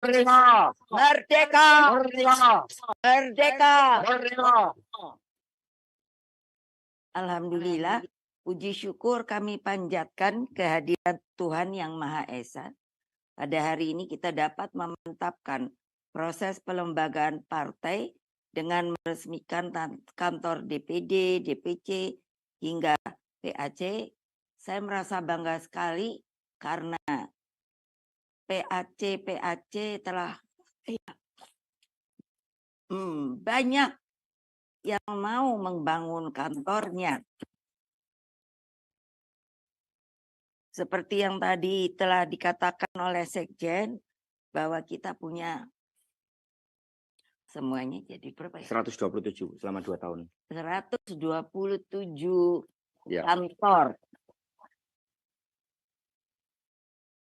Merdeka! Merdeka! Merdeka! Merdeka! Merdeka! Alhamdulillah, puji syukur kami panjatkan kehadiran Tuhan Yang Maha Esa. Pada hari ini kita dapat memantapkan proses pelembagaan partai dengan meresmikan kantor DPD, DPC, hingga PAC. Saya merasa bangga sekali karena PAC telah banyak yang mau membangun kantornya. Seperti yang tadi telah dikatakan oleh Sekjen, bahwa kita punya semuanya jadi berapa ya? 127 selama 2 tahun. 127 Ya. kantor.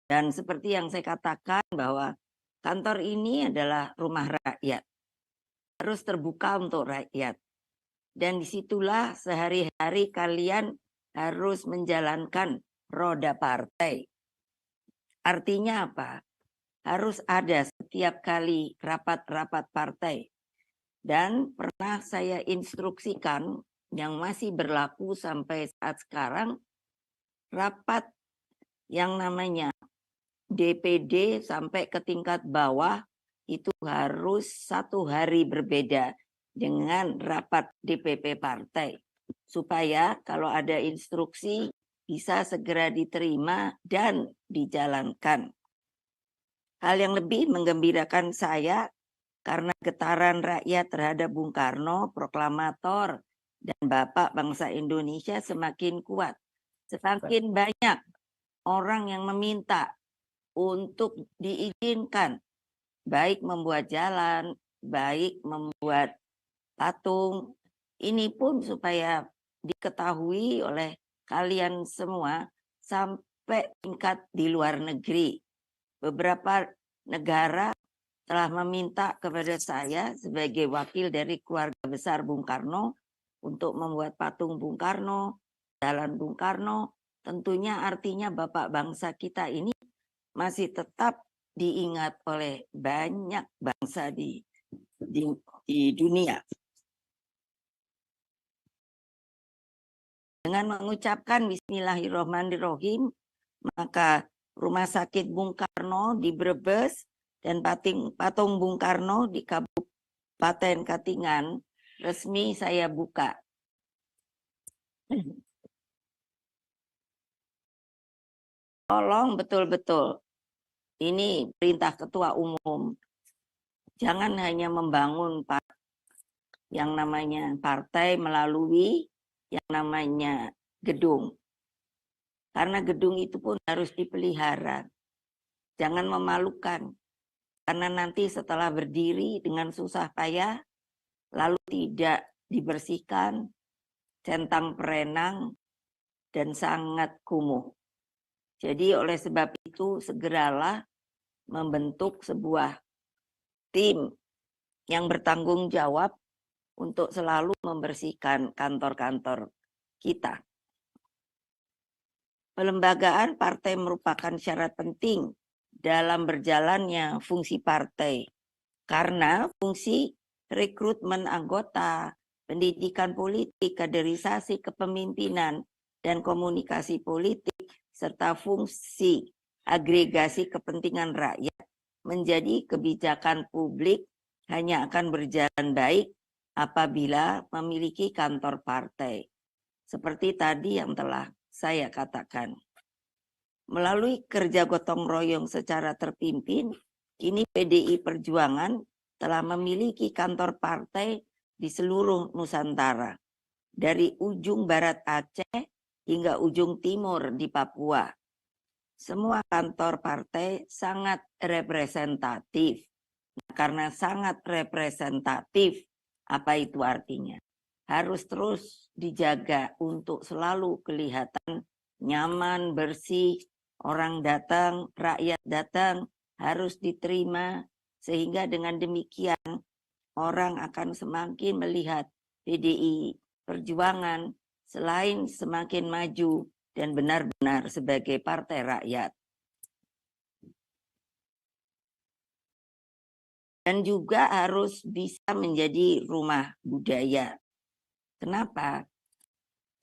Dan seperti yang saya katakan bahwa kantor ini adalah rumah rakyat. Harus terbuka untuk rakyat. Dan disitulah sehari-hari kalian harus menjalankan roda partai. Artinya apa? Harus ada setiap kali rapat-rapat partai. Dan pernah saya instruksikan yang masih berlaku sampai saat sekarang, rapat yang namanya DPD sampai ke tingkat bawah itu harus 1 hari berbeda dengan rapat DPP partai. Supaya kalau ada instruksi bisa segera diterima dan dijalankan. Hal yang lebih menggembirakan saya karena getaran rakyat terhadap Bung Karno, proklamator, dan Bapak bangsa Indonesia semakin kuat. Semakin banyak orang yang meminta untuk diizinkan, baik membuat jalan, baik membuat patung. Ini pun supaya diketahui oleh kalian semua sampai tingkat di luar negeri. Beberapa negara telah meminta kepada saya sebagai wakil dari keluarga besar Bung Karno untuk membuat patung Bung Karno, jalan Bung Karno. Tentunya artinya Bapak bangsa kita ini masih tetap diingat oleh banyak bangsa di dunia. Dengan mengucapkan Bismillahirrahmanirrahim, maka Rumah Sakit Bung Karno di Brebes dan patung Bung Karno di Kabupaten Katingan resmi saya buka. Tolong betul-betul, ini perintah Ketua Umum, jangan hanya membangun yang namanya partai melalui yang namanya gedung. Karena gedung itu pun harus dipelihara. Jangan memalukan. Karena nanti setelah berdiri dengan susah payah, lalu tidak dibersihkan, centang perenang, dan sangat kumuh. Jadi oleh sebab itu segeralah membentuk sebuah tim yang bertanggung jawab untuk selalu membersihkan kantor-kantor kita. Pelembagaan partai merupakan syarat penting dalam berjalannya fungsi partai. Karena fungsi rekrutmen anggota, pendidikan politik, kaderisasi kepemimpinan, dan komunikasi politik, serta fungsi agregasi kepentingan rakyat menjadi kebijakan publik hanya akan berjalan baik apabila memiliki kantor partai. Seperti tadi yang telah saya katakan. Melalui kerja gotong royong secara terpimpin, kini PDI Perjuangan telah memiliki kantor partai di seluruh Nusantara. Dari ujung barat Aceh hingga ujung timur di Papua. Semua kantor partai sangat representatif. Karena sangat representatif, apa itu artinya? Harus terus dijaga untuk selalu kelihatan nyaman, bersih, orang datang, rakyat datang, harus diterima, sehingga dengan demikian orang akan semakin melihat PDI Perjuangan selain semakin maju dan benar-benar sebagai partai rakyat. dan juga harus bisa menjadi rumah budaya. Kenapa?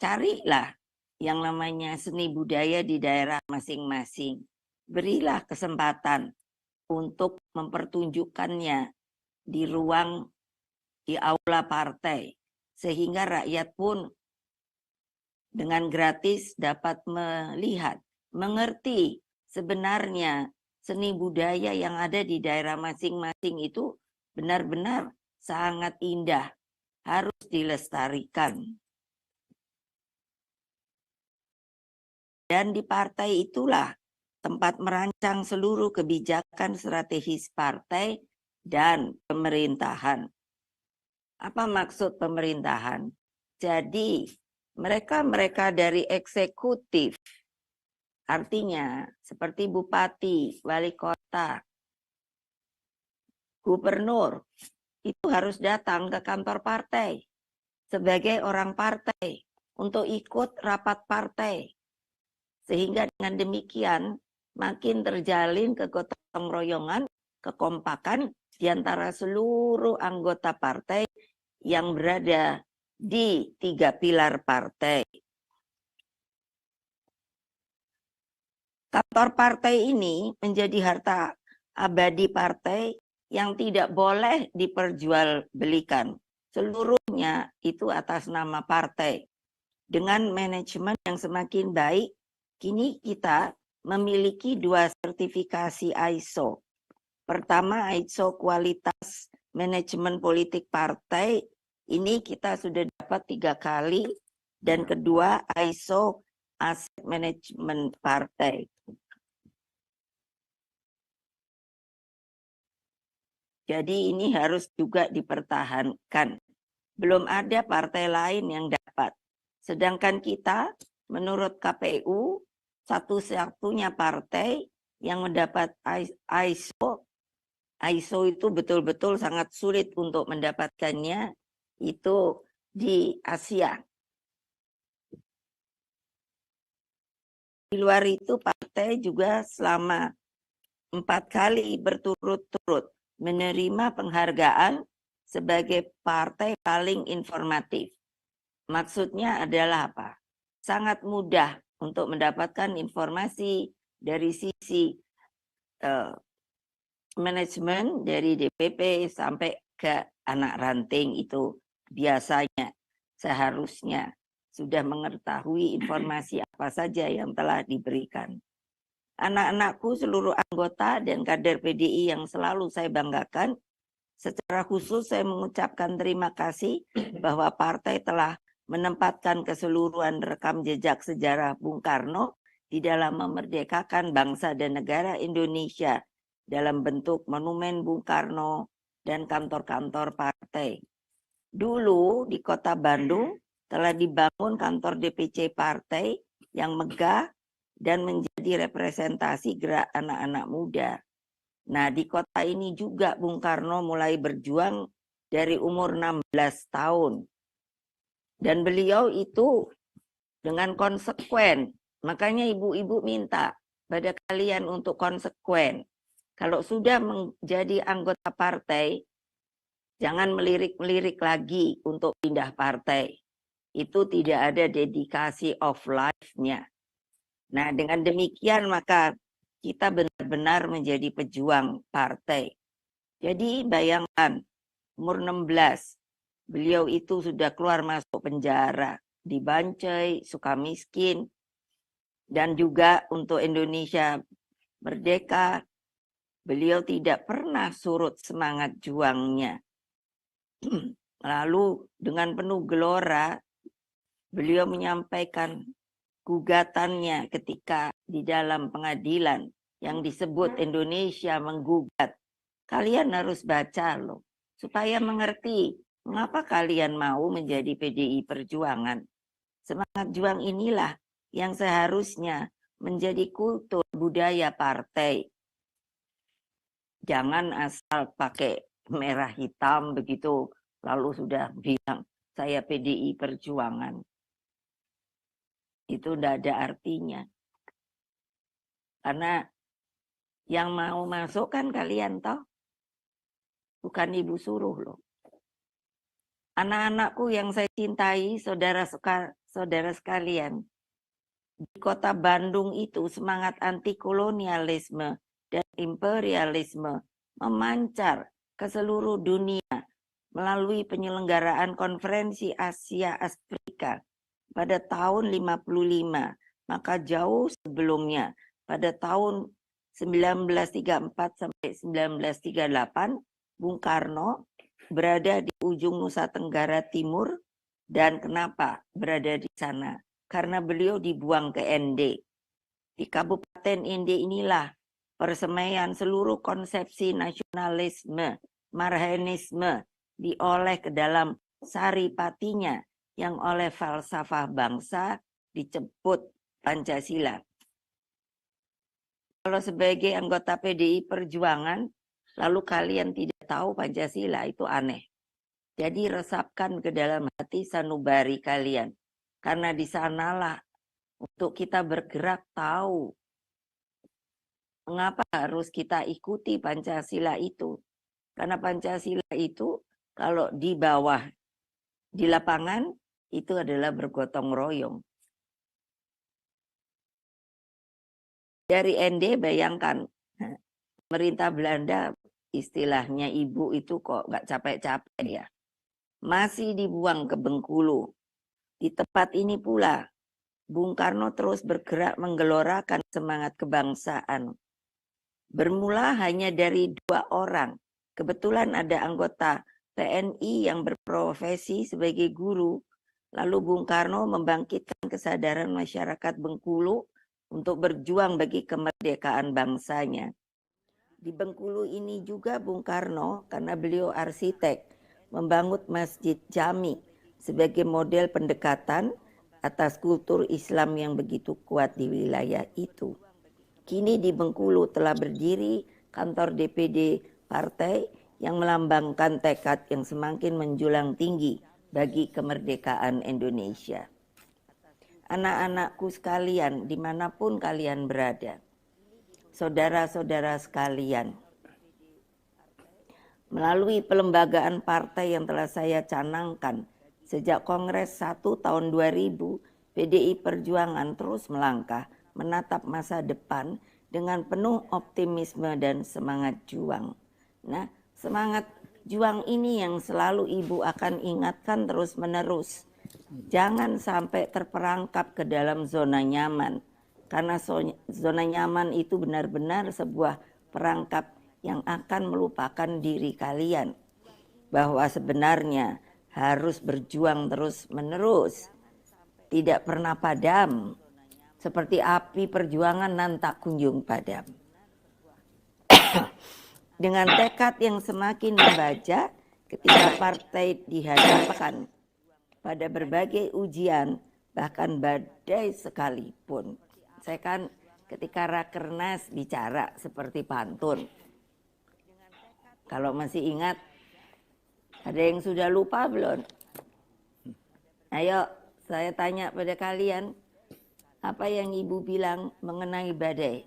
Carilah yang namanya seni budaya di daerah masing-masing. Berilah kesempatan untuk mempertunjukkannya di ruang, di aula partai, sehingga rakyat pun dengan gratis dapat melihat, mengerti sebenarnya seni budaya yang ada di daerah masing-masing itu benar-benar sangat indah, harus dilestarikan. Dan di partai itulah tempat merancang seluruh kebijakan strategis partai dan pemerintahan. Apa maksud pemerintahan? Jadi mereka dari eksekutif, artinya seperti bupati, wali kota, gubernur, itu harus datang ke kantor partai sebagai orang partai untuk ikut rapat partai. Sehingga dengan demikian makin terjalin kegotong royongan, kekompakan di antara seluruh anggota partai yang berada di 3 pilar partai. Kantor partai ini menjadi harta abadi partai yang tidak boleh diperjualbelikan. Seluruhnya itu atas nama partai. Dengan manajemen yang semakin baik, kini kita memiliki 2 sertifikasi ISO. Pertama, ISO kualitas manajemen politik partai. Ini kita sudah dapat 3 kali. Dan kedua, ISO aset manajemen partai. Jadi ini harus juga dipertahankan. Belum ada partai lain yang dapat. Sedangkan kita, menurut KPU, satu-satunya partai yang mendapat ISO. ISO itu betul-betul sangat sulit untuk mendapatkannya, itu di Asia. Di luar itu partai juga selama 4 kali berturut-turut menerima penghargaan sebagai partai paling informatif. Maksudnya adalah apa? Sangat mudah untuk mendapatkan informasi dari sisi manajemen, dari DPP sampai ke anak ranting itu biasanya seharusnya sudah mengetahui informasi apa saja yang telah diberikan. Anak-anakku seluruh anggota dan kader PDI yang selalu saya banggakan, secara khusus saya mengucapkan terima kasih bahwa partai telah menempatkan keseluruhan rekam jejak sejarah Bung Karno di dalam memerdekakan bangsa dan negara Indonesia dalam bentuk monumen Bung Karno dan kantor-kantor partai. Dulu di kota Bandung telah dibangun kantor DPC partai yang megah dan menjadi representasi gerak anak-anak muda. Nah, di kota ini juga Bung Karno mulai berjuang dari umur 16 tahun. Dan beliau itu dengan konsekuen. Makanya ibu-ibu minta pada kalian untuk konsekuen. Kalau sudah menjadi anggota partai, jangan melirik-melirik lagi untuk pindah partai. Itu tidak ada dedikasi of life-nya. Nah, dengan demikian maka kita benar-benar menjadi pejuang partai. Jadi bayangkan, umur 16, beliau itu sudah keluar masuk penjara, di Bancai, Sukamiskin, dan juga untuk Indonesia merdeka, beliau tidak pernah surut semangat juangnya. Lalu dengan penuh gelora, beliau menyampaikan gugatannya ketika di dalam pengadilan yang disebut Indonesia menggugat. Kalian harus baca loh, supaya mengerti mengapa kalian mau menjadi PDI Perjuangan. Semangat juang inilah yang seharusnya menjadi kultur budaya partai. Jangan asal pakai merah hitam begitu, lalu sudah bilang saya PDI Perjuangan. Itu tidak ada artinya. Karena yang mau masuk kan kalian toh. bukan ibu suruh loh. Anak-anakku yang saya cintai, saudara sekalian, di kota Bandung itu semangat anti kolonialisme dan imperialisme memancar ke seluruh dunia melalui penyelenggaraan konferensi Asia Afrika pada tahun 55. Maka jauh sebelumnya pada tahun 1934 sampai 1938 Bung Karno berada di ujung Nusa Tenggara Timur. Dan kenapa berada di sana? Karena beliau dibuang ke ND. Di Kabupaten ND inilah persemaian seluruh konsepsi nasionalisme, marhaenisme dioleh ke dalam saripatinya yang oleh falsafah bangsa disebut Pancasila. Kalau sebagai anggota PDI Perjuangan, lalu kalian tidak tahu Pancasila, itu aneh. Jadi resapkan ke dalam hati sanubari kalian. Karena di sanalah untuk kita bergerak tahu mengapa harus kita ikuti Pancasila itu. Karena Pancasila itu kalau di bawah, di lapangan, itu adalah bergotong royong. Dari ND bayangkan, pemerintah Belanda istilahnya ibu itu kok nggak capek-capek ya. Masih dibuang ke Bengkulu. Di tempat ini pula, Bung Karno terus bergerak menggelorakan semangat kebangsaan. Bermula hanya dari 2 orang. Kebetulan ada anggota TNI yang berprofesi sebagai guru. Lalu Bung Karno membangkitkan kesadaran masyarakat Bengkulu untuk berjuang bagi kemerdekaan bangsanya. Di Bengkulu ini juga Bung Karno, karena beliau arsitek, membangun Masjid Jami sebagai model pendekatan atas kultur Islam yang begitu kuat di wilayah itu. Kini di Bengkulu telah berdiri kantor DPD partai yang melambangkan tekad yang semakin menjulang tinggi bagi kemerdekaan Indonesia. Anak-anakku sekalian, dimanapun kalian berada, saudara-saudara sekalian, melalui pelembagaan partai yang telah saya canangkan sejak Kongres 1 tahun 2000, PDI Perjuangan terus melangkah menatap masa depan dengan penuh optimisme dan semangat juang. Nah, semangat juang ini yang selalu Ibu akan ingatkan terus-menerus. Jangan sampai terperangkap ke dalam zona nyaman. Karena zona nyaman itu benar-benar sebuah perangkap yang akan melupakan diri kalian. Bahwa sebenarnya harus berjuang terus-menerus. Tidak pernah padam. Seperti api perjuangan nan tak kunjung padam. Dengan tekad yang semakin membaja ketika partai dihadapkan pada berbagai ujian, bahkan badai sekalipun. Saya kan ketika Rakernas bicara seperti pantun. Kalau masih ingat, ada yang sudah lupa belum? Ayo, saya tanya pada kalian, apa yang Ibu bilang mengenai badai?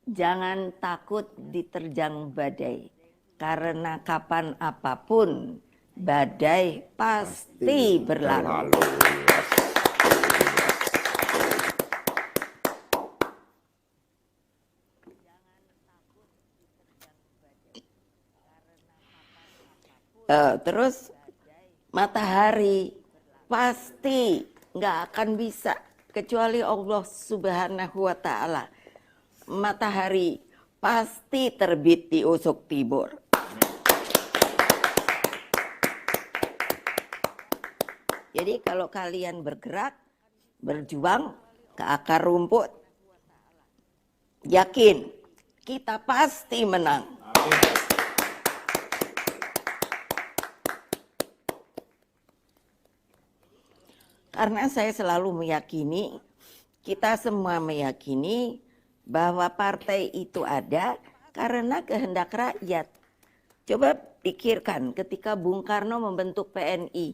Jangan takut diterjang badai, karena kapan apapun badai pasti berlalu. Terus matahari pasti nggak akan bisa kecuali Allah Subhanahu wa Ta'ala. Matahari pasti terbit di ufuk timur. Jadi kalau kalian bergerak, berjuang ke akar rumput, yakin kita pasti menang. Karena saya selalu meyakini, kita semua meyakini bahwa partai itu ada karena kehendak rakyat. Coba pikirkan ketika Bung Karno membentuk PNI,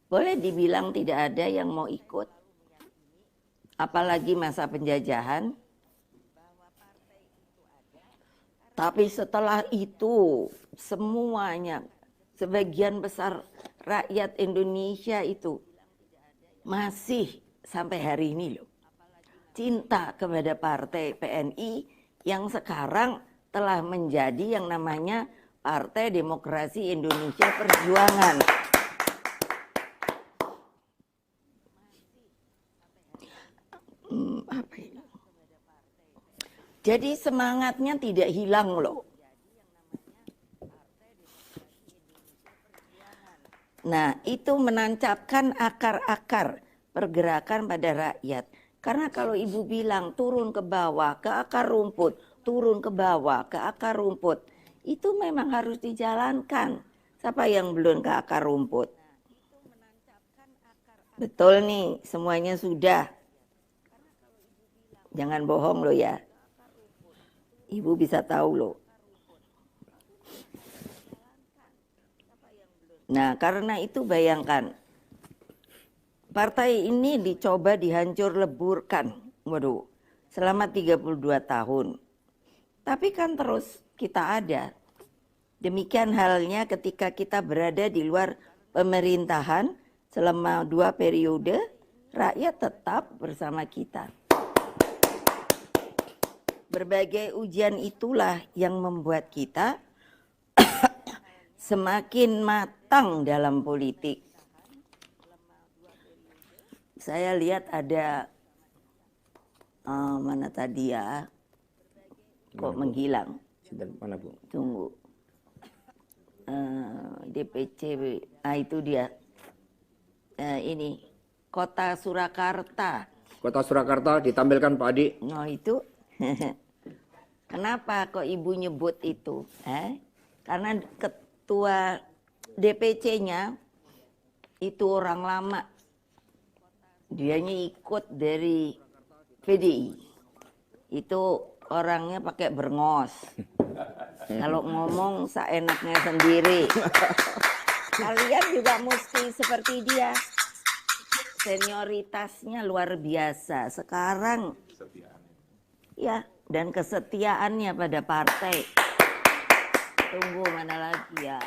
boleh dibilang tidak ada yang mau ikut? Apalagi masa penjajahan. Tapi setelah itu semuanya, sebagian besar rakyat Indonesia itu masih sampai hari ini loh cinta kepada partai PNI yang sekarang telah menjadi yang namanya Partai Demokrasi Indonesia Perjuangan. Apa ini? Jadi semangatnya tidak hilang loh. Nah, itu menancapkan akar-akar pergerakan pada rakyat. Karena kalau ibu bilang turun ke bawah, ke akar rumput, turun ke bawah, ke akar rumput, itu memang harus dijalankan. Siapa yang belum ke akar rumput? Betul nih, semuanya sudah. Jangan bohong loh ya. Ibu bisa tahu loh. Nah, karena itu bayangkan. Partai ini dicoba dihancur leburkan. Waduh, selama 32 tahun. Tapi kan terus kita ada. Demikian halnya ketika kita berada di luar pemerintahan selama 2 periode, rakyat tetap bersama kita. Berbagai ujian itulah yang membuat kita semakin matang dalam politik. Saya lihat ada mana tadi ya? Kok menghilang? Mana Bu? Tunggu. DPC, itu dia. Ini Kota Surakarta. Kota Surakarta ditampilkan Pak Adi. Oh itu. Kenapa kok ibu nyebut itu? Karena ketua DPC-nya itu orang lama. Dianya ikut dari PDI. Itu orangnya pakai berngos. Kalau ngomong seenaknya sendiri. Kalian juga mesti seperti dia. Senioritasnya luar biasa. Sekarang ya, dan kesetiaannya pada partai. Tunggu mana lagi ya.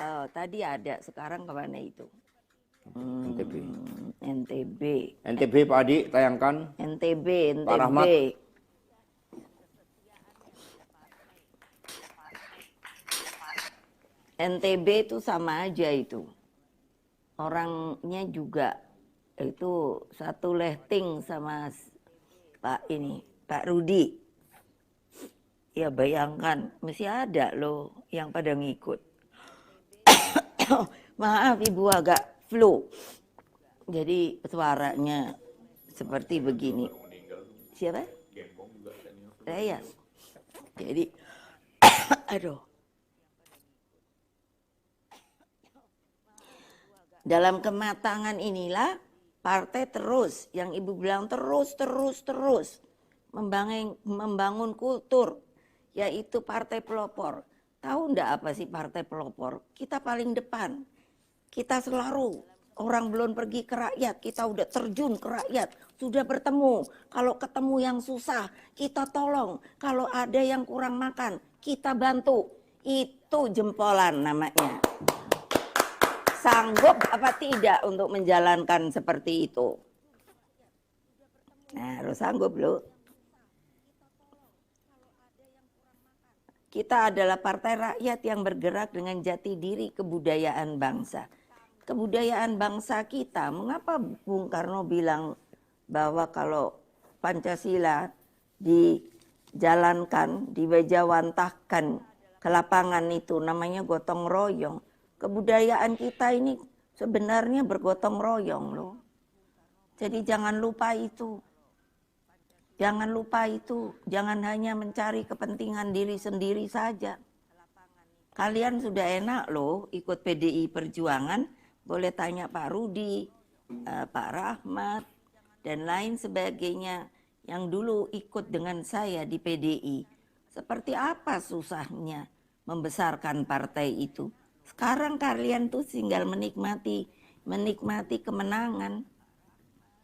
Oh, tadi ada, sekarang kemana itu? NTB. NTB. NTB Pak Adi tayangkan. NTB. Pak Rahmat. NTB itu sama aja itu. Orangnya juga itu satu lehting sama Pak Rudi. Ya bayangkan, mesti ada loh yang pada ngikut. Maaf ibu agak flu. Jadi suaranya seperti begini. Siapa? Saya. Jadi, aduh. Dalam kematangan inilah partai terus, yang ibu bilang terus membangun kultur, yaitu partai pelopor. Tahu enggak apa sih partai pelopor? Kita paling depan. Kita selalu, orang belum pergi ke rakyat, kita udah terjun ke rakyat, sudah bertemu. Kalau ketemu yang susah, kita tolong. Kalau ada yang kurang makan, kita bantu. Itu jempolan namanya. Sanggup apa tidak untuk menjalankan seperti itu? Nah, harus sanggup loh. Kita adalah partai rakyat yang bergerak dengan jati diri kebudayaan bangsa. Kebudayaan bangsa kita, mengapa Bung Karno bilang bahwa kalau Pancasila dijalankan, diwejawantahkan ke lapangan itu namanya gotong royong. Kebudayaan kita ini sebenarnya bergotong royong loh. Jadi jangan lupa itu. Jangan lupa itu. Jangan hanya mencari kepentingan diri sendiri saja. Kalian sudah enak loh ikut PDI Perjuangan. Boleh tanya Pak Rudi, Pak Rahmat, dan lain sebagainya. Yang dulu ikut dengan saya di PDI. Seperti apa susahnya membesarkan partai itu. Sekarang kalian tuh tinggal menikmati kemenangan.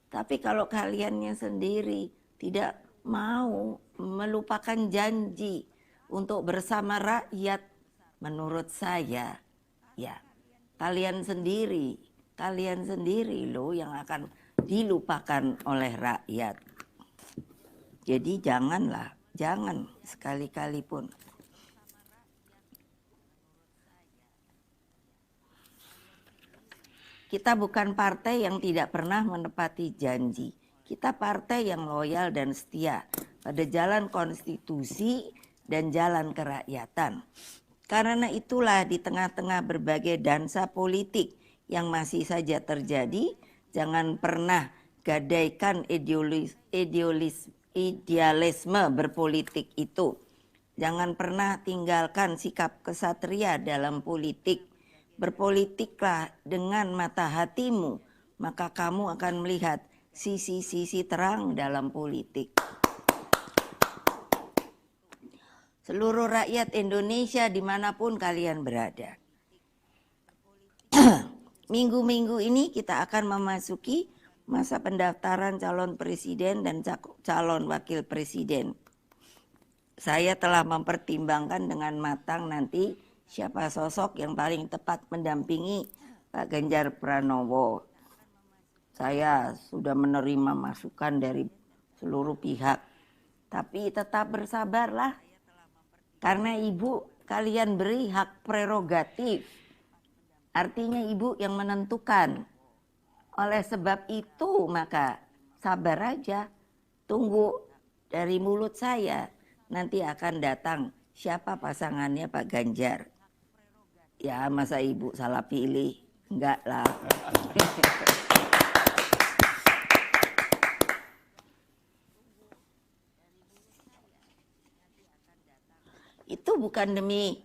Tapi kalau kaliannya sendiri tidak mau melupakan janji untuk bersama rakyat, menurut saya, ya kalian sendiri loh yang akan dilupakan oleh rakyat. Jadi jangan sekali-kali pun. Kita bukan partai yang tidak pernah menepati janji. Kita partai yang loyal dan setia pada jalan konstitusi dan jalan kerakyatan. Karena itulah di tengah-tengah berbagai dansa politik yang masih saja terjadi, jangan pernah gadaikan idealisme berpolitik itu. Jangan pernah tinggalkan sikap kesatria dalam politik. Berpolitiklah dengan mata hatimu, maka kamu akan melihat sisi-sisi terang dalam politik. Seluruh rakyat Indonesia dimanapun kalian berada. Minggu-minggu ini kita akan memasuki masa pendaftaran calon presiden dan calon wakil presiden. Saya telah mempertimbangkan dengan matang nanti siapa sosok yang paling tepat mendampingi Pak Ganjar Pranowo. Saya sudah menerima masukan dari seluruh pihak. Tapi tetap bersabarlah. Karena Ibu kalian beri hak prerogatif. Artinya Ibu yang menentukan. Oleh sebab itu maka sabar aja. Tunggu dari mulut saya. Nanti akan datang siapa pasangannya Pak Ganjar. Ya masa Ibu salah pilih? Enggak lah. Itu bukan demi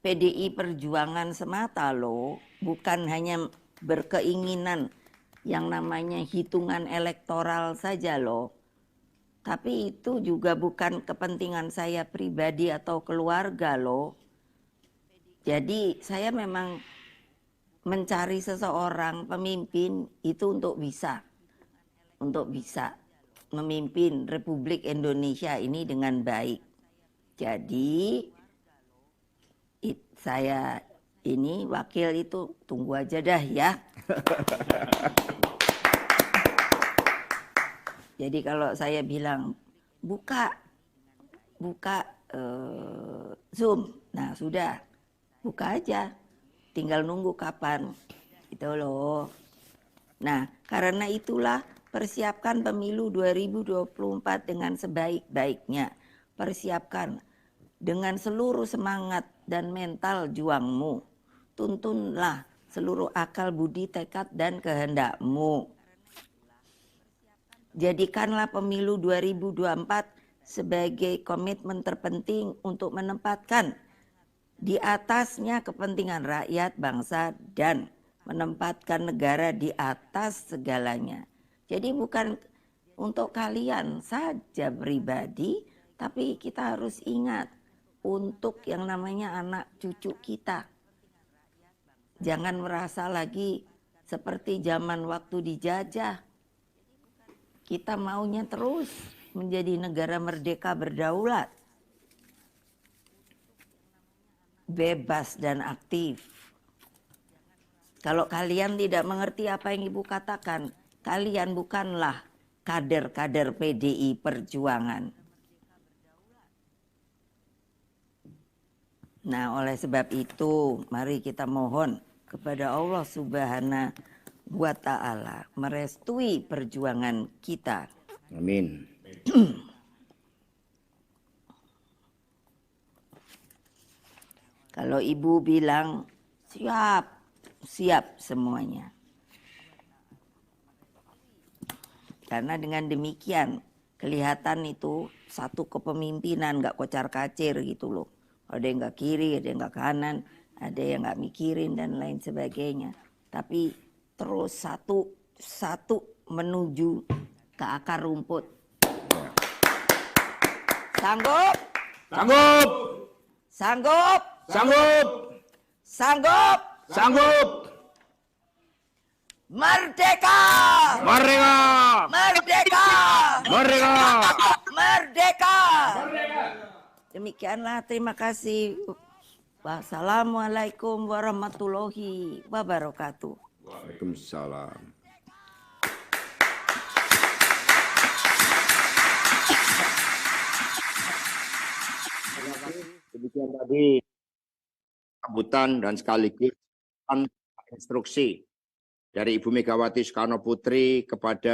PDI Perjuangan semata loh. Bukan hanya berkeinginan yang namanya hitungan elektoral saja loh. Tapi itu juga bukan kepentingan saya pribadi atau keluarga loh. Jadi saya memang mencari seseorang pemimpin itu untuk bisa memimpin Republik Indonesia ini dengan baik. Jadi saya ini wakil itu tunggu aja dah ya. Jadi kalau saya bilang buka Zoom, nah sudah. Buka aja, tinggal nunggu kapan, gitu loh. Nah, karena itulah persiapkan pemilu 2024 dengan sebaik-baiknya. Persiapkan dengan seluruh semangat dan mental juangmu. Tuntunlah seluruh akal, budi, tekad, dan kehendakmu. Jadikanlah pemilu 2024 sebagai komitmen terpenting untuk menempatkan di atasnya kepentingan rakyat, bangsa, dan menempatkan negara di atas segalanya. Jadi bukan untuk kalian saja pribadi, tapi kita harus ingat untuk yang namanya anak cucu kita. Jangan merasa lagi seperti zaman waktu dijajah. Kita maunya terus menjadi negara merdeka berdaulat. Bebas dan aktif. Kalau kalian tidak mengerti apa yang Ibu katakan, kalian bukanlah kader-kader PDI Perjuangan. Nah, oleh sebab itu, mari kita mohon kepada Allah Subhanahu wa Ta'ala merestui perjuangan kita. Amin. Kalau Ibu bilang siap semuanya. Karena dengan demikian kelihatan itu satu kepemimpinan gak kocar-kacir gitu loh. Ada yang gak kiri, ada yang gak kanan, ada yang gak mikirin dan lain sebagainya. Tapi terus satu menuju ke akar rumput. Sanggup? Sanggup! Sanggup? Sanggup! Sanggup? Sanggup! Merdeka! Merdeka! Merdeka! Merdeka! Merdeka! Demikianlah, terima kasih. Wassalamualaikum warahmatullahi wabarakatuh. Waalaikumsalam. Demikian tadi sambutan dan sekaligus instruksi dari Ibu Megawati Soekarno Putri kepada